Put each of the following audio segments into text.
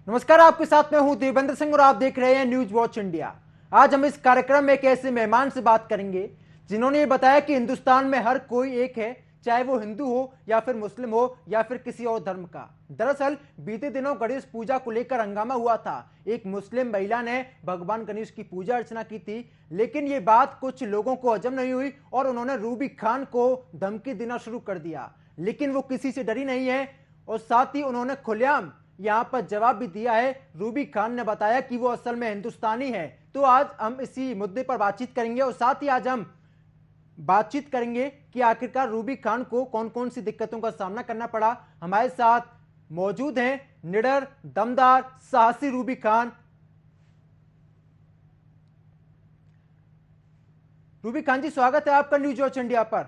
नमस्कार, आपके साथ मैं हूं देवेंद्र सिंह और आप देख रहे हैं न्यूज वॉच इंडिया। आज हम इस कार्यक्रम में एक ऐसे मेहमान से बात करेंगे जिन्होंने ये बताया कि हिंदुस्तान में हर कोई एक है, चाहे वो हिंदू हो या फिर मुस्लिम हो या फिर किसी और धर्म का। दरअसल बीते दिनों गणेश पूजा को लेकर हंगामा हुआ था। एक मुस्लिम महिला ने भगवान गणेश की पूजा अर्चना की थी, लेकिन ये बात कुछ लोगों को हजम नहीं हुई और उन्होंने रूबी खान को धमकी देना शुरू कर दिया। लेकिन वो किसी से डरी नहीं है और साथ ही उन्होंने खुलेआम यहां पर जवाब भी दिया है। रूबी खान ने बताया कि वो असल में हिंदुस्तानी है। तो आज हम इसी मुद्दे पर बातचीत करेंगे और साथ ही आज हम बातचीत करेंगे कि आखिरकार रूबी खान को कौन कौन सी दिक्कतों का सामना करना पड़ा। हमारे साथ मौजूद हैं निडर, दमदार, साहसी रूबी खान। रूबी खान जी, स्वागत है आपका न्यूज वॉच इंडिया पर।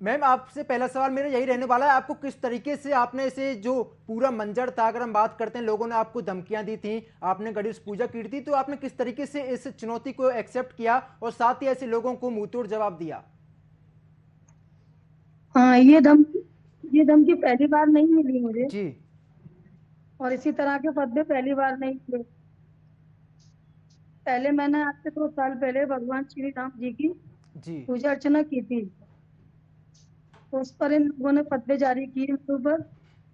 मैम, आपसे पहला सवाल मेरा यही रहने वाला है, आपको किस तरीके से आपने इसे जो पूरा मंजर था, अगर हम बात करते हैं लोगों ने आपको धमकियां दी थी, आपने गणेश पूजा की थी, तो आपने किस तरीके से इस चुनौती को एक्सेप्ट किया और साथ ही ऐसे लोगों को मुंहतोड़ जवाब दिया? हाँ, ये धमकी पहली बार नहीं मिली मुझे। जी और इसी तरह के फतवे पहली बार नहीं मिले। पहले मैंने आज से 2 साल पहले भगवान श्री राम जी की जी पूजा अर्चना की थी। तो उस पर इन लोगों ने फतवे जारी किए, मेरे ऊपर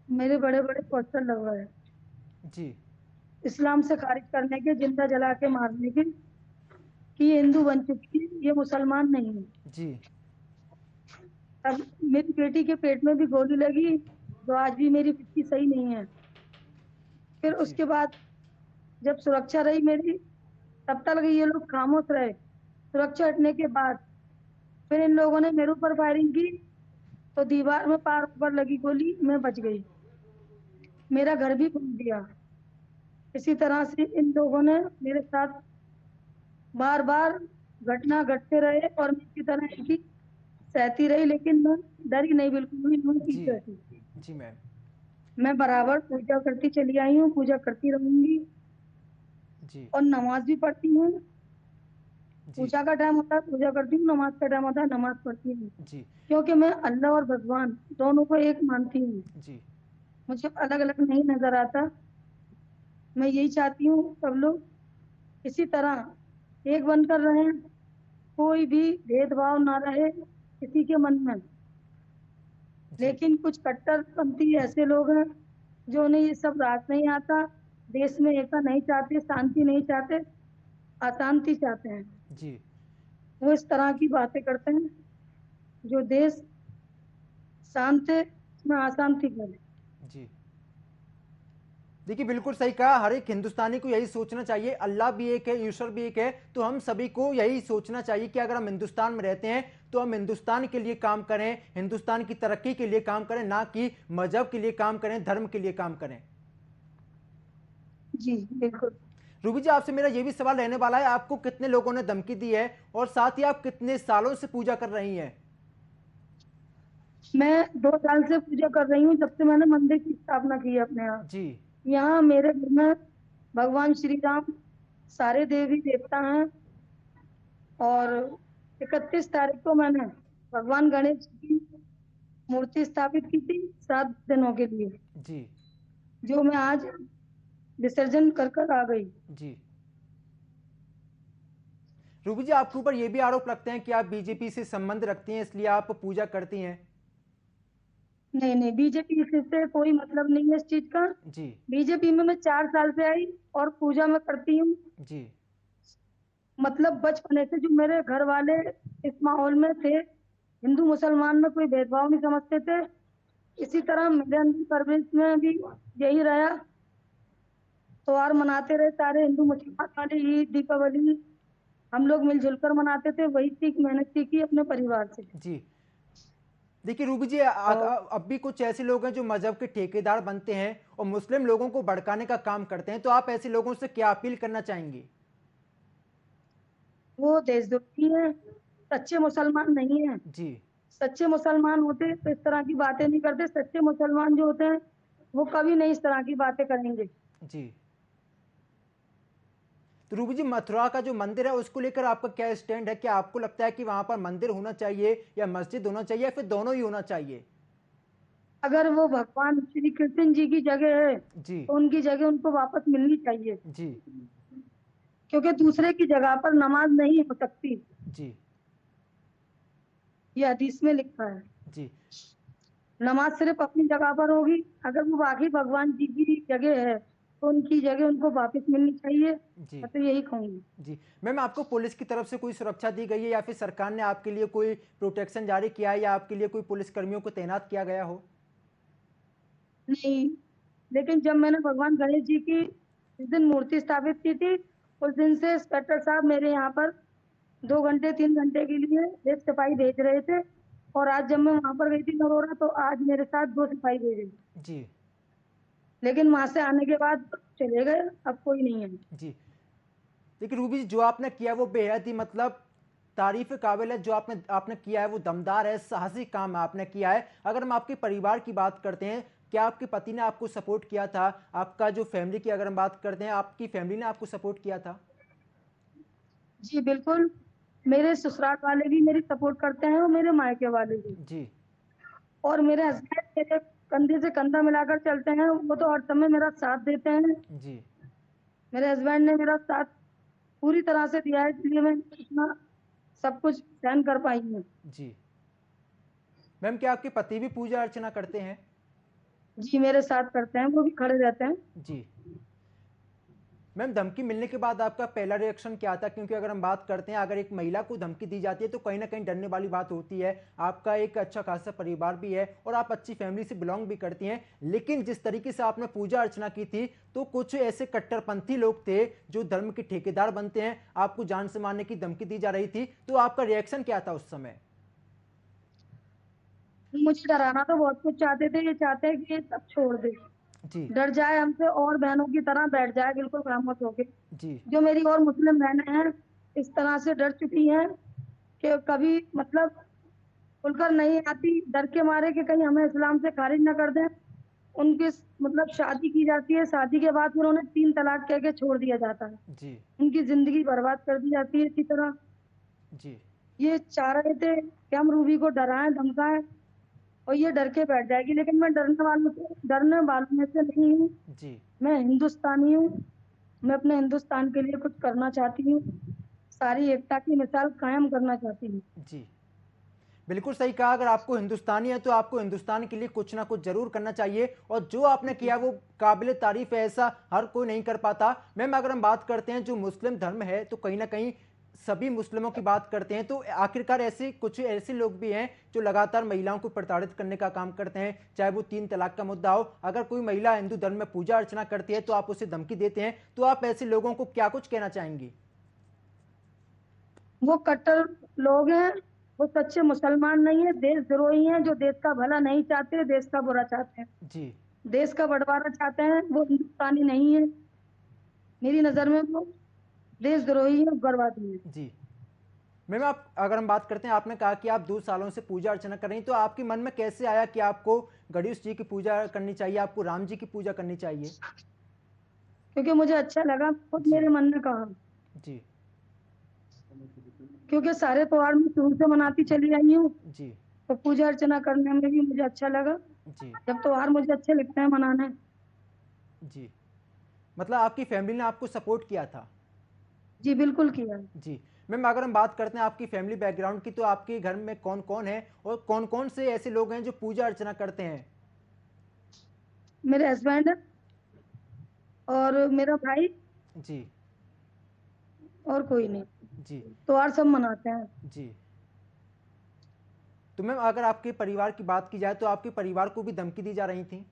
मेरे बड़े बड़े पोस्टर लगवाए, जी इस्लाम से खारिज करने के, जिंदा जला के मारने के, कि ये हिंदू बन चुकी है, ये मुसलमान नहीं है। जी अब मेरी बेटी के पेट में भी गोली लगी, तो आज भी मेरी पिट्ठी सही नहीं है। फिर जी उसके बाद जब सुरक्षा रही मेरी, तब तक ये लोग खामोश रहे। सुरक्षा हटने के बाद फिर इन लोगों ने मेरे ऊपर फायरिंग की, तो दीवार में पार पर लगी गोली, मैं बच गई। मेरा घर भी फूक दिया। इसी तरह से इन लोगों ने मेरे साथ बार बार घटना घटते रहे और मैं इसी तरह इनकी सहती रही, लेकिन मैं डरी नहीं, बिल्कुल भी नहीं जी पीछे हटी। जी मैम। मैं बराबर पूजा करती चली आई हूँ, पूजा करती रहूंगी जी और नमाज भी पढ़ती हूँ। जी पूजा का टाइम होता है पूजा करती हूँ, नमाज का टाइम होता है नमाज पढ़ती हूँ। जी क्योंकि मैं अल्लाह और भगवान दोनों को एक मानती हूँ, जी मुझे अलग अलग नहीं नजर आता। मैं यही चाहती हूँ सब लोग इसी तरह एक बनकर रहें, कोई भी भेदभाव ना रहे किसी के मन में। जी लेकिन कुछ कट्टरपंथी ऐसे लोग हैं जो उन्हें ये सब रास नहीं आता, देश में एकता नहीं चाहते, शांति नहीं चाहते, अशांति चाहते हैं। जी वो इस तरह की बातें करते हैं, जो देश शांत है उसमें अशांति फैले। जी देखिए, बिल्कुल सही कहा। हर एक हिंदुस्तानी को यही सोचना चाहिए, अल्लाह भी एक है, ईश्वर भी एक है। तो हम सभी को यही सोचना चाहिए कि अगर हम हिंदुस्तान में रहते हैं तो हम हिंदुस्तान के लिए काम करें, हिंदुस्तान की तरक्की के लिए काम करें, ना कि मजहब के लिए काम करें, धर्म के लिए काम करें। जी बिल्कुल। रूबी जी, आपसे मेरा यह भी सवाल रहने वाला है, आपको कितने लोगों ने धमकी दी है और साथ ही आप कितने सालों से पूजा कर रही हैं? मैं 2 साल से पूजा कर रही हूँ, जब से मैंने मंदिर की स्थापना की है अपने यहाँ। जी यहाँ मेरे घर में भगवान श्री राम सारे देवी देवता हैं। और 31 तारीख को मैंने भगवान गणेश की मूर्ति स्थापित की थी 7 दिनों के लिए, जी जो मैं आज विसर्जन कर कर आ गई। जी रूबी जी, आपके ऊपर यह भी आरोप लगते हैं कि आप बीजेपी से संबंध रखती हैं, इसलिए आप पूजा करती हैं। नहीं नहीं, बीजेपी से कोई मतलब नहीं है इस चीज का। जी बीजेपी में मैं 4 साल से आई और पूजा में करती हूँ। जी मतलब बचपने से जो मेरे घर वाले इस माहौल में थे, हिंदू मुसलमान में कोई भेदभाव नहीं समझते थे। इसी तरह मेरे अंदर परवरिश में भी यही रहा। त्योहार मनाते रहे सारे, हिंदू मुसलमान वाले, ईद दीपावली हम लोग मिलजुल कर मनाते थे। वही सीख मैंने सीखी अपने परिवार से। जी देखिए रूबी जी, और अब भी कुछ ऐसे लोग हैं जो मजहब के ठेकेदार बनते हैं और मुस्लिम लोगों को भड़काने का काम करते हैं, तो आप ऐसे लोगों से क्या अपील करना चाहेंगे? वो देशद्रोही है, सच्चे मुसलमान नहीं है। जी सच्चे मुसलमान होते तो इस तरह की बातें नहीं करते। सच्चे मुसलमान जो होते हैं वो कभी नहीं इस तरह की बातें करेंगे। जी तो रूबी जी, मथुरा का जो मंदिर है उसको लेकर आपका क्या स्टैंड है? क्या आपको लगता है कि वहां पर मंदिर होना चाहिए या मस्जिद होना चाहिए या फिर दोनों ही होना चाहिए? अगर वो भगवान श्री कृष्ण जी की जगह है जी तो उनकी जगह उनको वापस मिलनी चाहिए, जी क्योंकि दूसरे की जगह पर नमाज नहीं हो सकती। जी ये हदीस में लिखा है। जी नमाज सिर्फ अपनी जगह पर होगी। अगर वो बाकी भगवान जी की जगह है तो उनकी जगह उनको वापस मिलनी चाहिए। जी मैं तो यही कहूंगी। जी। मैम, आपको पुलिस की तरफ से कोई सुरक्षा दी गई है या फिर सरकार ने आपके लिए कोई प्रोटेक्शन जारी किया है या आपके लिए कोई पुलिस कर्मियों को तैनात किया गया हो? नहीं, लेकिन जब मैंने भगवान गणेश जी की जिस दिन मूर्ति स्थापित की थी, उस दिन से इंस्पेक्टर साहब मेरे यहाँ पर 2 घंटे 3 घंटे के लिए एक सिपाही भेज रहे थे। और आज जब मैं वहां पर गई थी नरोरा, तो आज मेरे साथ 2 सिपाही भेजे। जी लेकिन वहां से आने के बाद चले गए, अब कोई नहीं है। जी। देखिए रूबी जी, जो आपने किया वो बेहद ही मतलब तारीफ काबिल है। जो आपने आपने किया है वो दमदार है, साहसी काम आपने किया है। अगर हम आपके परिवार की बात करते हैं, क्या आपके पति ने आपको सपोर्ट किया था? आपका जो फैमिली की अगर हम बात करते हैं, आपकी फैमिली ने आपको सपोर्ट किया था? जी बिल्कुल। मेरे ससुराल वाले भी मेरी सपोर्ट करते हैं और मेरे मायके वाले भी। जी और मेरे हस्बैंड मेरे कंधे से कंधा मिलाकर चलते हैं, वो तो हर समय मेरा साथ देते हैं। जी मेरे हस्बैंड ने मेरा साथ पूरी तरह से दिया है, इसलिए मैं इतना सब कुछ सहन कर पाई हूँ। जी। मैम, क्या आपके पति भी पूजा अर्चना करते हैं? जी मेरे साथ करते हैं, वो भी खड़े रहते हैं। जी। मैम, धमकी मिलने के बाद आपका पहला रिएक्शन क्या था? क्योंकि अगर हम बात करते हैं, अगर एक महिला को धमकी दी जाती है तो कहीं ना कहीं डरने वाली बात होती है। आपका एक अच्छा खासा परिवार भी है और आप अच्छी फैमिली से बिलोंग भी करती हैं, लेकिन जिस तरीके से आपने पूजा अर्चना की थी तो कुछ ऐसे कट्टरपंथी लोग थे जो धर्म के ठेकेदार बनते हैं, आपको जान से मारने की धमकी दी जा रही थी, तो आपका रिएक्शन क्या था उस समय? मुझे डराना तो बहुत कुछ चाहते थे, ये चाहते हैं कि ये सब छोड़ दे, जी डर जाए हमसे और बहनों की तरह बैठ जाए बिल्कुल खामोश होके। जी जो मेरी और मुस्लिम बहनें हैं, इस तरह से डर चुकी हैं कि कभी मतलब खुलकर नहीं आती, डर के मारे कि कहीं हमें इस्लाम से खारिज न कर दें। उनकी मतलब शादी की जाती है, शादी के बाद फिर उन्हें 3 तलाक कह के छोड़ दिया जाता है। जी उनकी जिंदगी बर्बाद कर दी जाती है इसी तरह। जी ये चाह रहे थे कि हम रूबी को डराएं धमकाएं और ये डर के बैठ जाएगी, लेकिन मैं डरने वालों में से नहीं हूँ। जी मैं हिंदुस्तानी हूँ। मैं अपने हिंदुस्तान के लिए कुछ करना चाहती हूँ। सारी एकता की मिसाल कायम करना चाहती हूँ। जी। बिल्कुल सही कहा। अगर आपको हिंदुस्तानी है तो आपको हिंदुस्तान के लिए कुछ ना कुछ जरूर करना चाहिए, और जो आपने किया वो काबिल तारीफ है, ऐसा हर कोई नहीं कर पाता। मैम, अगर हम बात करते हैं जो मुस्लिम धर्म है तो कहीं ना कहीं सभी मुस्लिमों की बात करते हैं, तो आखिरकार ऐसे कुछ ऐसे लोग भी हैं जो लगातार महिलाओं को प्रताड़ित करने का काम करते हैं, चाहे वो 3 तलाक का मुद्दा हो। अगर कोई महिला हिंदू धर्म में पूजा अर्चना करती है तो आप उसे धमकी देते हैं, तो आप ऐसे लोगों को क्या कुछ कहना चाहेंगी? वो कट्टर लोग हैं। वो सच्चे मुसलमान नहीं है, देशद्रोही हैं, जो देश का भला नहीं चाहते, देश का बुरा चाहते हैं, जी देश का बंटवारा चाहते हैं। वो हिंदुस्तानी नहीं है मेरी नजर में। वो देशद्रोही है, उग्रवादी है। जी। मैम, आप अगर हम बात करते हैं, आपने कहा कि आप 2 सालों से पूजा अर्चना कर रही हैं, तो आपके मन में कैसे आया कि आपको गणेश जी की पूजा करनी चाहिए, आपको राम जी की पूजा करनी चाहिए? क्योंकि मुझे अच्छा लगा, खुद जी मेरे मन ने कहा। जी क्योंकि सारे त्योहार मैं शुरू से मनाती चली आई हूँ, जी तो पूजा अर्चना करने में भी मुझे अच्छा लगा। जी जब त्योहार मुझे अच्छे लगते हैं मनाने। जी। मतलब आपकी फैमिली ने आपको सपोर्ट किया था? जी बिल्कुल किया। जी। मैम, अगर हम बात करते हैं आपकी फैमिली बैकग्राउंड की, तो आपके घर में कौन कौन है और कौन कौन से ऐसे लोग हैं जो पूजा अर्चना करते हैं? मेरे हस्बैंड और मेरा भाई, जी और कोई नहीं। जी त्योहार सब मनाते हैं। जी। तो मैम, अगर आपके परिवार की बात की जाए तो आपके परिवार को भी धमकी दी जा रही थी?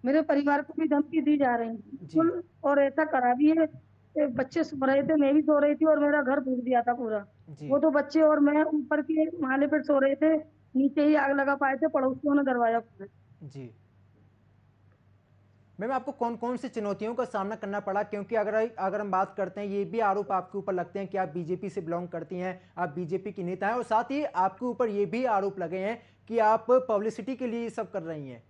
मेरे परिवार को भी धमकी दी जा रही है जी बिल्कुल। और ऐसा करा भी है कि बच्चे सो रहे थे, मैं भी सो रही थी, और मेरा घर फूक दिया था पूरा। जी वो तो बच्चे और मैं ऊपर के माले पर सो रहे थे, नीचे ही आग लगा पाए थे, पड़ोसियों ने दरवाजा खोला। जी। मैम, आपको कौन कौन सी चुनौतियों का सामना करना पड़ा? क्योंकि अगर अगर हम बात करते हैं, ये भी आरोप आपके ऊपर लगते हैं कि आप बीजेपी से बिलोंग करती हैं, आप बीजेपी की नेता हैं, और साथ ही आपके ऊपर ये भी आरोप लगे हैं कि आप पब्लिसिटी के लिए ये सब कर रही हैं।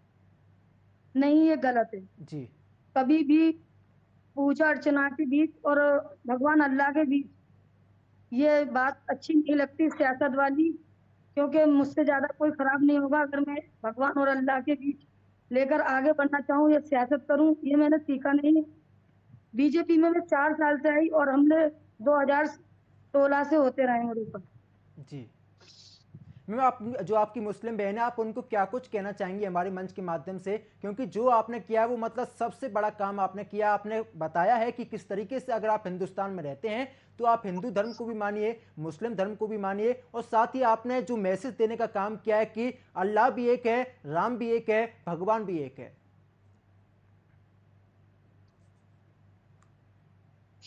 नहीं, ये गलत है। जी कभी भी पूजा अर्चना के बीच और भगवान अल्लाह के बीच ये बात अच्छी नहीं लगती, सियासत वाली। क्योंकि मुझसे ज्यादा कोई खराब नहीं होगा अगर मैं भगवान और अल्लाह के बीच लेकर आगे बढ़ना चाहूँ या सियासत करूँ, ये मैंने सीखा नहीं। बीजेपी में मैं 4 साल से आई और हमने 2016 से होते रहे मेरे ऊपर। जी मैम, आप जो आपकी मुस्लिम बहन है, आप उनको क्या कुछ कहना चाहेंगी हमारे मंच के माध्यम से, क्योंकि जो आपने किया है वो मतलब सबसे बड़ा काम आपने किया। आपने बताया है कि किस तरीके से अगर आप हिंदुस्तान में रहते हैं तो आप हिंदू धर्म को भी मानिए, मुस्लिम धर्म को भी मानिए, और साथ ही आपने जो मैसेज देने का काम किया है कि अल्लाह भी एक है, राम भी एक है, भगवान भी एक है।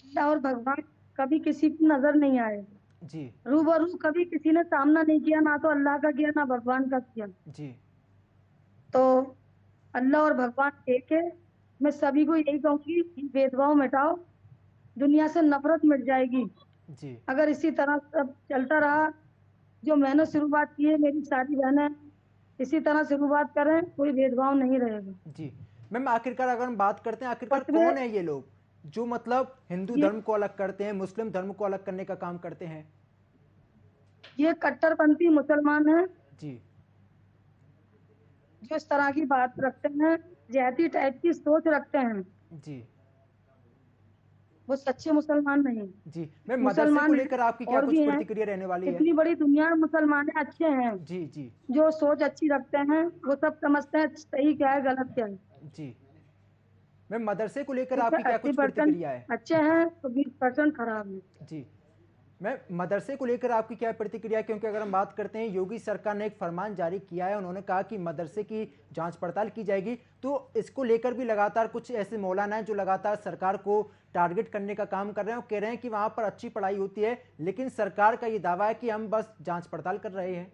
अल्लाह और भगवान कभी किसी की नजर नहीं आए, जी रूबरू कभी किसी ने सामना नहीं किया, ना तो अल्लाह का किया ना भगवान का किया। जी तो अल्लाह और भगवान एक है। मैं सभी को यही कहूंगी कि भेदभाव मिटाओ, दुनिया से नफरत मिट जाएगी। जी अगर इसी तरह सब चलता रहा, जो मैंने शुरुआत की है, मेरी सारी बहनें इसी तरह शुरुआत करें, कोई भेदभाव नहीं रहेगा। जी मैम, आखिरकार अगर हम बात करते हैं, आखिरकार फतवे कौन है ये लोग जो मतलब हिंदू ये धर्म को अलग करते हैं, मुस्लिम धर्म को अलग करने का काम करते हैं? ये कट्टरपंथी मुसलमान हैं जी जो इस तरह की बात रखते हैं, जहती टाइप की सोच रखते हैं। जी वो सच्चे मुसलमान नहीं। जी मैम, मदरसे को मुसलमान हैं लेकर आपकी क्या और कुछ भी हैं, प्रतिक्रिया रहने वाली है? इतनी बड़ी दुनिया में मुसलमान अच्छे हैं, जी जी जो सोच अच्छी रखते हैं, वो सब समझते हैं सही क्या है गलत क्या है। जी मैम, मदरसे को लेकर जैसे आपकी क्या कुछ 80% प्रतिक्रिया है? अच्छे हैं तो 20% खराब है। जी मैं मदरसे को लेकर आपकी क्या प्रतिक्रिया है, क्योंकि अगर हम बात करते हैं, योगी सरकार ने एक फरमान जारी किया है, उन्होंने कहा कि मदरसे की जांच पड़ताल की जाएगी। तो इसको लेकर भी लगातार कुछ ऐसे मौलाना हैं जो लगातार सरकार को टारगेट करने का काम कर रहे हैं और कह रहे हैं कि वहां पर अच्छी पढ़ाई होती है, लेकिन सरकार का ये दावा है कि हम बस जांच पड़ताल कर रहे हैं।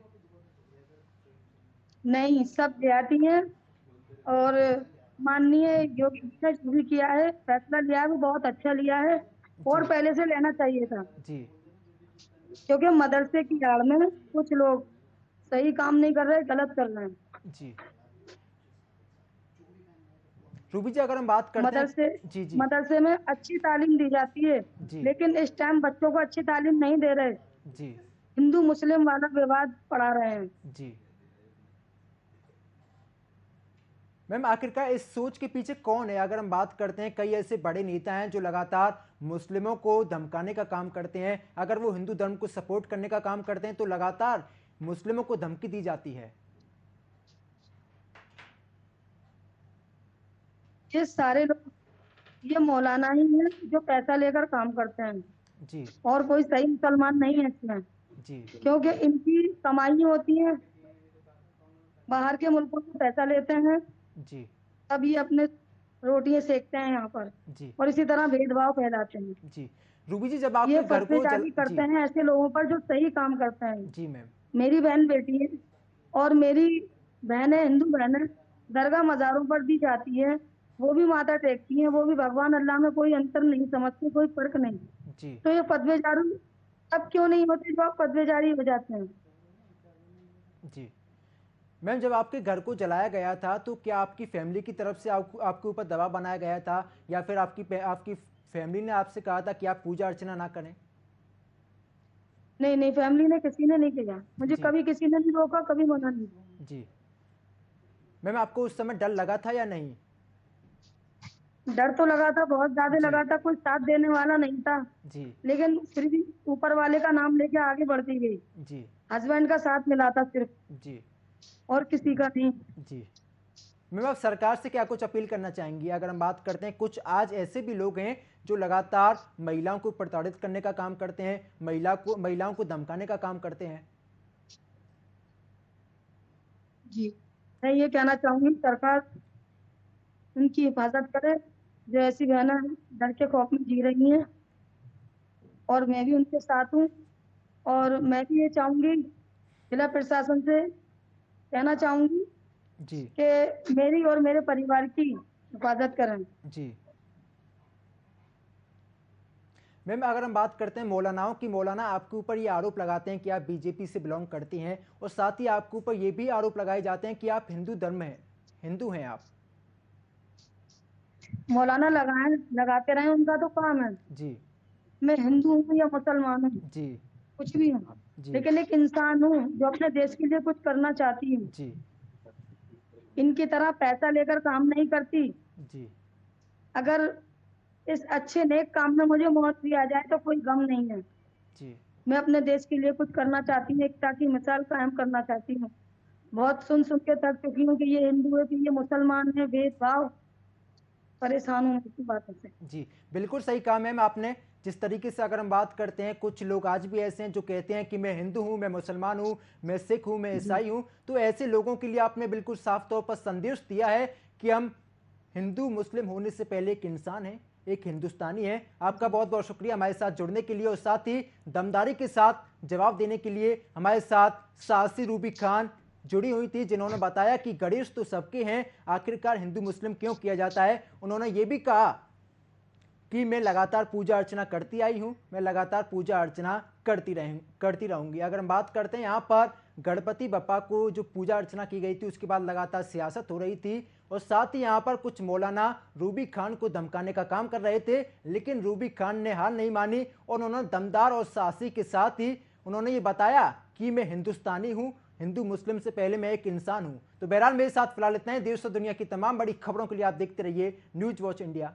नहीं, सब देहाती हैं। और माननीय योगी जी ने जो भी किया है, फैसला लिया है, वो बहुत अच्छा लिया है और जी पहले से लेना चाहिए था। जी क्योंकि मदरसे की आड़ में कुछ लोग सही काम नहीं कर रहे, गलत कर रहे हैं। जी रूबी जी, अगर हम बात करते मदरसे हैं, जी जी मदरसे में अच्छी तालीम दी जाती है, जी लेकिन इस टाइम बच्चों को अच्छी तालीम नहीं दे रहे, जी हिंदू मुस्लिम वाला विवाद पढ़ा रहे हैं। जी मैम, आखिरकार इस सोच के पीछे कौन है? अगर हम बात करते हैं, कई ऐसे बड़े नेता हैं जो लगातार मुस्लिमों को धमकाने का काम करते हैं। अगर वो हिंदू धर्म को सपोर्ट करने का काम करते हैं तो लगातार मुस्लिमों को धमकी दी जाती है। ये सारे लोग, ये मौलाना ही हैं जो पैसा लेकर काम करते हैं, जी और कोई सही मुसलमान नहीं है इसमें। जी क्योंकि इनकी कमाई होती है, बाहर के मुल्कों से पैसा लेते हैं, जी तब ये अपने रोटियां सेकते हैं यहाँ पर, जी और इसी तरह भेदभाव फैलाते हैं। जी रूबी जी, जब ये आपके घर फतवे को जारी जी करते हैं ऐसे लोगों पर जो सही काम करते हैं। जी मैम मेरी बहन बेटी है, और मेरी बहनें हिंदू बहनें दरगाह मज़ारों पर भी जाती है, वो भी माथा टेकती हैं, वो भी भगवान अल्लाह में कोई अंतर नहीं समझती, कोई फर्क नहीं। जी तो ये फतवे जारी अब क्यों नहीं होते जो आप फतवे जारी हो जाते हैं। जी मैम, जब आपके घर को जलाया गया था तो क्या आपकी फैमिली की तरफ से आपके ऊपर दबाव बनाया गया था, या फिर आपकी फैमिली ने आपसे कहा था कि आप पूजा अर्चना ना करें? नहीं नहीं, फैमिली ने किसी ने नहीं किया, मुझे जी कभी किसी ने नहीं रोका, कभी मना नहीं किया। जी मैम, आपको उस समय डर लगा था या नहीं? डर तो लगा था, बहुत ज्यादा जी लगा था, कोई साथ देने वाला नहीं था, जी लेकिन फिर भी ऊपर वाले का नाम लेके आगे बढ़ती गई। जी हस्बैंड का साथ मिला था सिर्फ, जी और किसी का नहीं। जी मैम, आप सरकार से क्या कुछ अपील करना चाहेंगी? अगर हम बात करते हैं, कुछ आज ऐसे भी लोग हैं जो लगातार महिलाओं को प्रताड़ित करने का काम करते हैं, महिलाओं को धमकाने का काम करते हैं। जी, मैं ये कहना चाहूंगी सरकार उनकी हिफाजत करे, जो ऐसी बहनें डर के खौफ में जी रही हैं, और मैं भी उनके साथ हूँ। और मैं भी ये चाहूंगी, जिला प्रशासन से कहना चाहूंगी जी कि मेरी और मेरे परिवार की हिफाजत करें। जी मैम, अगर हम बात करते हैं मौलानाओं की, मौलाना आपके ऊपर ये आरोप लगाते हैं कि आप बीजेपी से बिलोंग करती हैं, और साथ ही आपके ऊपर ये भी आरोप लगाए जाते हैं कि आप हिंदू हैं आप। मौलाना लगाते रहे, उनका तो काम है। जी मैं हिंदू हूँ या मुसलमान हूँ, जी कुछ भी हूँ। जी लेकिन एक इंसान हूँ जो अपने देश के लिए कुछ करना चाहती हूँ। जी इनकी तरह पैसा लेकर काम नहीं करती। जी अगर इस अच्छे नेक काम में मुझे मौत भी आ जाए तो कोई गम नहीं है। जी मैं अपने देश के लिए कुछ करना चाहती हूँ, एकता की मिसाल कायम करना चाहती हूँ। बहुत सुन सुन के थक चुकी हूँ कि ये हिंदू है, कि ये मुसलमान है, भेदभाव। परेशान हूँ मैं इसी बातों से। जी, बिल्कुल सही कहा मैम आपने। जिस तरीके से अगर हम बात करते हैं, कुछ लोग आज भी ऐसे हैं जो कहते हैं कि मैं हिंदू हूँ, मैं मुसलमान हूँ, मैं सिख हूँ, मैं जी ईसाई हूँ। तो ऐसे लोगों के लिए आपने बिल्कुल साफ तौर पर संदेश दिया है कि हम हिंदू मुस्लिम होने से पहले एक इंसान है, एक हिंदुस्तानी है। आपका जी बहुत बहुत शुक्रिया हमारे साथ जुड़ने के लिए और साथ ही दमदारी के साथ जवाब देने के लिए। हमारे साथ साहसी रूबी खान जुड़ी हुई थी, जिन्होंने बताया कि गणेश तो सबके हैं, आखिरकार हिंदू मुस्लिम क्यों किया जाता है। उन्होंने ये भी कहा कि मैं लगातार पूजा अर्चना करती आई हूं, मैं लगातार पूजा अर्चना करती रहूंगी। अगर हम बात करते हैं यहाँ पर गणपति बप्पा को जो पूजा अर्चना की गई थी, उसके बाद लगातार सियासत हो रही थी और साथ ही यहाँ पर कुछ मौलाना रूबी खान को धमकाने का काम कर रहे थे, लेकिन रूबी खान ने हार नहीं मानी और उन्होंने दमदार और साहसी के साथ ही उन्होंने ये बताया कि मैं हिंदुस्तानी हूँ, हिंदू मुस्लिम से पहले मैं एक इंसान हूं। तो बहरहाल मेरे साथ फिलहाल इतना ही। देश और दुनिया की तमाम बड़ी खबरों के लिए आप देखते रहिए न्यूज वॉच इंडिया।